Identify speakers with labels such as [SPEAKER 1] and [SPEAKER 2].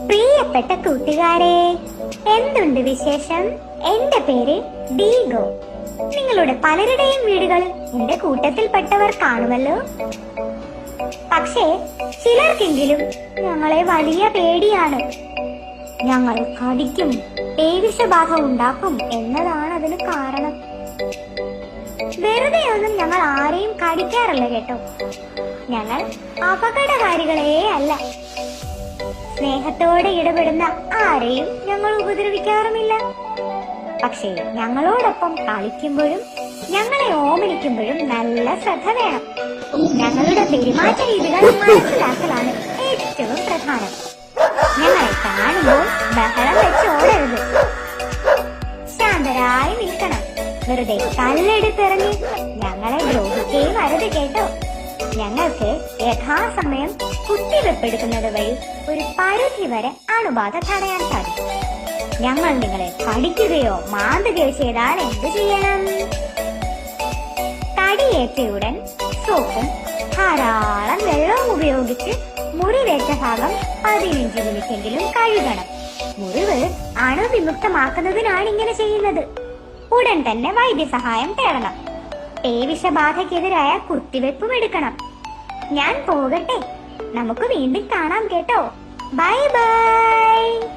[SPEAKER 1] പ്രിയപ്പെട്ട കൂട്ടുകാരെ, എന്തുണ്ട് വിശേഷം? എന്റെ പേര് ഡീഗോ. നിങ്ങളുടെ പലരുടെയും വീടുകൾ എന്റെ കൂട്ടത്തിൽപ്പെട്ടവർ കാണുമല്ലോ. പക്ഷേ ചിലർക്കെങ്കിലും ഞങ്ങളെ വലിയ പേടിയാണ്. ഞങ്ങൾ കടിക്കും, പേവിഷബാധ ഉണ്ടാക്കും എന്നതാണ് അതിന് കാരണം. വെറുതെ ഒന്നും ഞങ്ങൾ ആരെയും കടിക്കാറില്ല കേട്ടോ. ഞങ്ങൾ അപകടകാരികളേ അല്ല. സ്നേഹത്തോടെ ഇടപെടുന്ന ആരെയും ഞങ്ങൾ ഉപദ്രവിക്കാറുമില്ല. പക്ഷേ ഞങ്ങളോടൊപ്പം കളിക്കുമ്പോഴും ഞങ്ങളെ ഓമനിക്കുമ്പോഴും നല്ല ശ്രദ്ധ വേണം. ഞങ്ങളുടെ പെരുമാറ്റ രീതികൾ മനസ്സിലാക്കലാണ് ഏറ്റവും പ്രധാനം. ഞങ്ങളെ കാണുമ്പോൾ ബഹളം വെച്ച് ഓടരുത്. ശാന്തരായി നിൽക്കണം. വെറുതെ കല്ലെടുത്തെറിഞ്ഞ് ഞങ്ങളെ ദ്രോഹിക്കുകയും അരുത് കേട്ടോ. ഞങ്ങൾക്ക് യഥാസമയം കുത്തിവെപ്പെടുക്കുന്നത് വഴി ഒരു പരിധി വരെ അണുബാധ തടയാൻ സാധിക്കും. ഞങ്ങൾ നിങ്ങളെ കടിക്കുകയോ മാന്തുകയോ ചെയ്താൽ എന്ത് ചെയ്യണം? കടിയേറ്റയുടൻ സോപ്പും ധാരാളം വെള്ളവും ഉപയോഗിച്ച് മുറിവേറ്റ ഭാഗം 15 മിനിറ്റെങ്കിലും കഴുകണം. മുറിവ് അണുവിമുക്തമാക്കുന്നതിനാണ് ഇങ്ങനെ ചെയ്യുന്നത്. ഉടൻ തന്നെ വൈദ്യസഹായം തേടണം. പേവിഷബാധയ്ക്കെതിരായ കുത്തിവെപ്പും എടുക്കണം. ഞാൻ പോകട്ടെ. നമുക്ക് വീണ്ടും കാണാം കേട്ടോ. Bye bye.